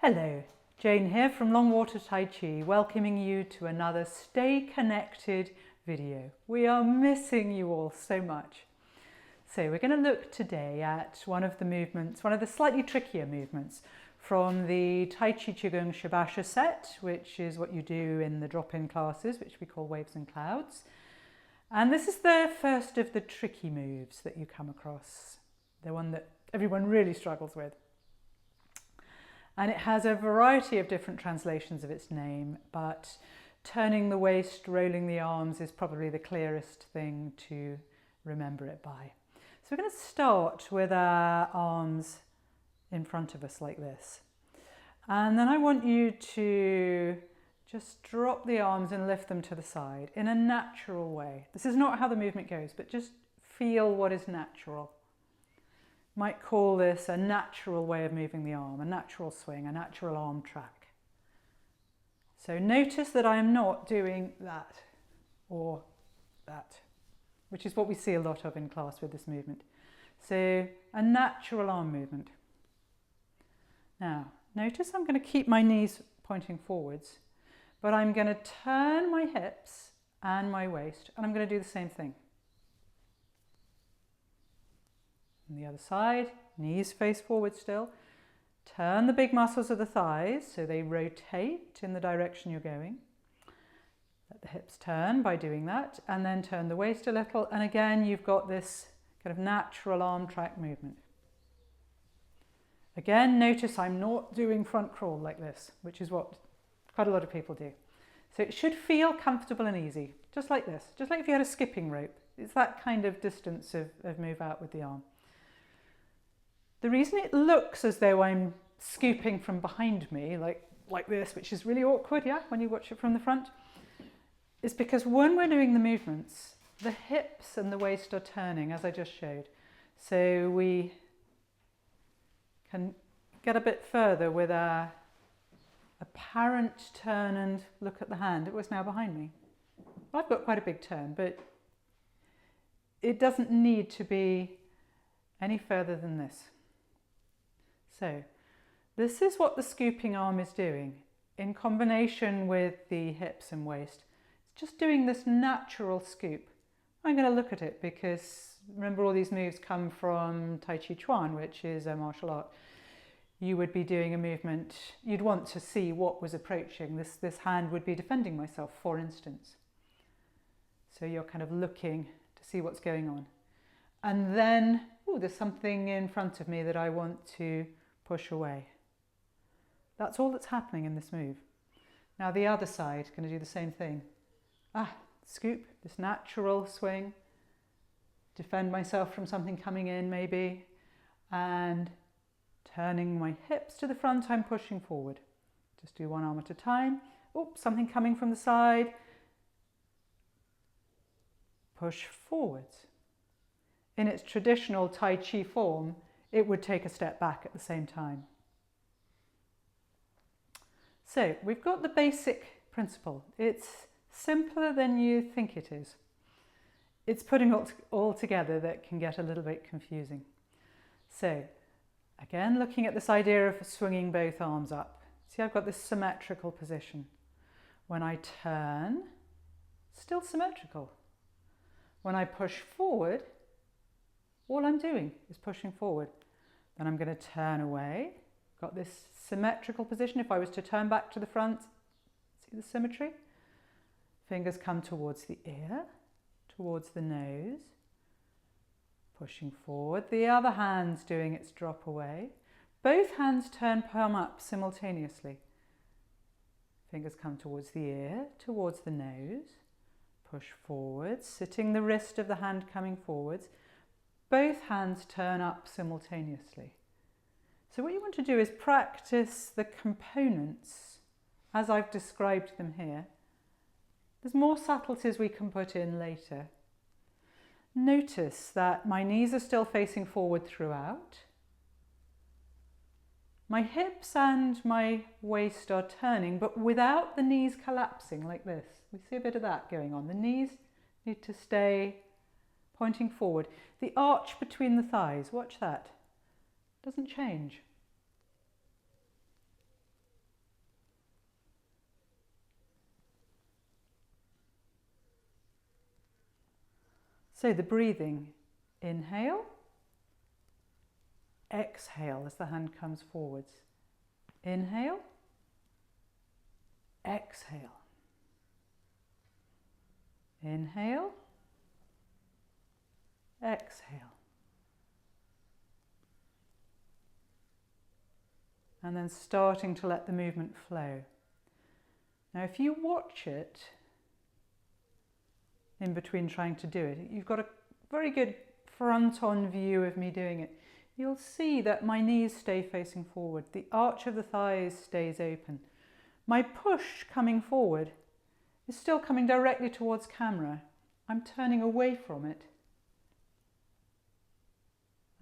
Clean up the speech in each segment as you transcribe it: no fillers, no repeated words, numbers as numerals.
Hello, Jane here from Longwater Tai Chi, welcoming you to another Stay Connected video. We are missing you all so much. So we're going to look today at one of the movements, one of the slightly trickier movements from the Tai Chi Qigong Shibasha set, which is what you do in the drop-in classes, which we call Waves and Clouds. And this is the first of the tricky moves that you come across, the one that everyone really struggles with. And it has a variety of different translations of its name, but turning the waist, rolling the arms is probably the clearest thing to remember it by. So we're going to start with our arms in front of us like this. And then I want you to just drop the arms and lift them to the side in a natural way. This is not how the movement goes, but just feel what is natural. Might call this a natural way of moving the arm, a natural swing, a natural arm track. So notice that I am not doing that or that, which is what we see a lot of in class with this movement. So a natural arm movement. Now, notice I'm going to keep my knees pointing forwards, but I'm going to turn my hips and my waist, and I'm going to do the same thing. On the other side, knees face forward still. Turn the big muscles of the thighs so they rotate in the direction you're going. Let the hips turn by doing that, and then turn the waist a little, and again you've got this kind of natural arm track movement. Again, notice I'm not doing front crawl like this, which is what quite a lot of people do. So it should feel comfortable and easy, just like this, just like if you had a skipping rope. It's that kind of distance of move out with the arm. The reason it looks as though I'm scooping from behind me, like this, which is really awkward, yeah, when you watch it from the front, is because when we're doing the movements, the hips and the waist are turning, as I just showed. So we can get a bit further with our apparent turn and look at the hand. It was now behind me. Well, I've got quite a big turn, but it doesn't need to be any further than this. So this is what the scooping arm is doing in combination with the hips and waist. It's just doing this natural scoop. I'm going to look at it because remember all these moves come from Tai Chi Chuan, which is a martial art. You would be doing a movement, you'd want to see what was approaching. This hand would be defending myself, for instance. So you're kind of looking to see what's going on. And then, oh, there's something in front of me that I want to push away. That's all that's happening in this move. Now the other side, going to do the same thing. Scoop, this natural swing, defend myself from something coming in maybe, and turning my hips to the front, I'm pushing forward. Just do one arm at a time. Oops, something coming from the side. Push forwards. In its traditional Tai Chi form, it would take a step back at the same time. So we've got the basic principle. It's simpler than you think it is. It's putting all together that can get a little bit confusing. So again, looking at this idea of swinging both arms up. See, I've got this symmetrical position. When I turn, still symmetrical. When I push forward, all I'm doing is pushing forward. Then I'm going to turn away. Got this symmetrical position. If I was to turn back to the front, see the symmetry? Fingers come towards the ear, towards the nose. Pushing forward. The other hand's doing its drop away. Both hands turn palm up simultaneously. Fingers come towards the ear, towards the nose. Push forwards, sitting the wrist of the hand coming forwards. Both hands turn up simultaneously. So what you want to do is practice the components as I've described them here. There's more subtleties we can put in later. Notice that my knees are still facing forward throughout. My hips and my waist are turning, but without the knees collapsing like this. We see a bit of that going on. The knees need to stay pointing forward. The arch between the thighs, watch that, doesn't change. So the breathing, inhale, exhale as the hand comes forwards. Inhale, exhale. Inhale, exhale. And then starting to let the movement flow. Now if you watch it in between trying to do it, you've got a very good front-on view of me doing it. You'll see that my knees stay facing forward. The arch of the thighs stays open. My push coming forward is still coming directly towards camera. I'm turning away from it,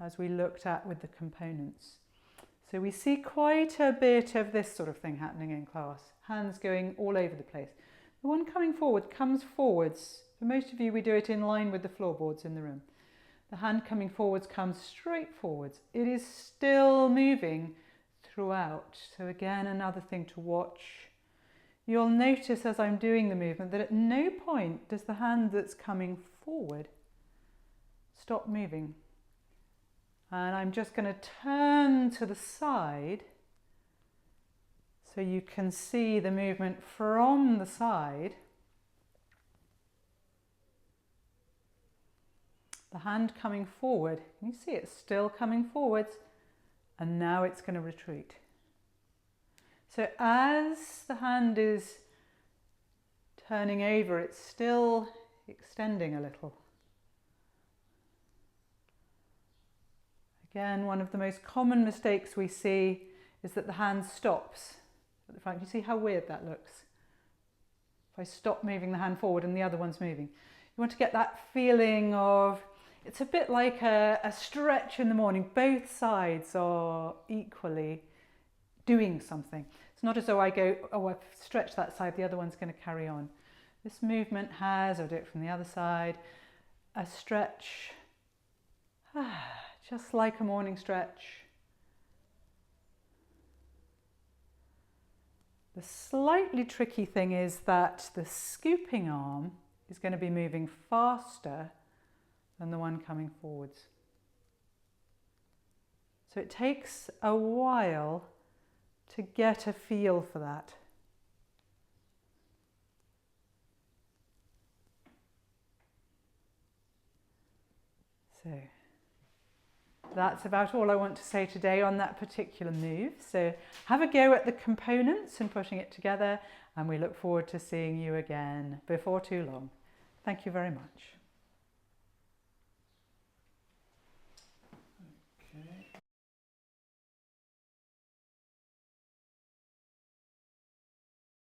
as we looked at with the components. So we see quite a bit of this sort of thing happening in class. Hands going all over the place. The one coming forward comes forwards. For most of you, we do it in line with the floorboards in the room. The hand coming forwards comes straight forwards. It is still moving throughout. So again, another thing to watch. You'll notice as I'm doing the movement that at no point does the hand that's coming forward stop moving. And I'm just going to turn to the side so you can see the movement from the side. The hand coming forward, can you see it's still coming forwards, and now it's going to retreat. So as the hand is turning over, it's still extending a little. Again, one of the most common mistakes we see is that the hand stops at the front. You see how weird that looks? If I stop moving the hand forward and the other one's moving. You want to get that feeling of, it's a bit like a stretch in the morning. Both sides are equally doing something. It's not as though I go, oh, I've stretched that side, the other one's going to carry on. This movement has, I'll do it from the other side, a stretch, just like a morning stretch. The slightly tricky thing is that the scooping arm is going to be moving faster than the one coming forwards. So it takes a while to get a feel for that. So that's about all I want to say today on that particular move. So have a go at the components and putting it together, and we look forward to seeing you again before too long. Thank you very much.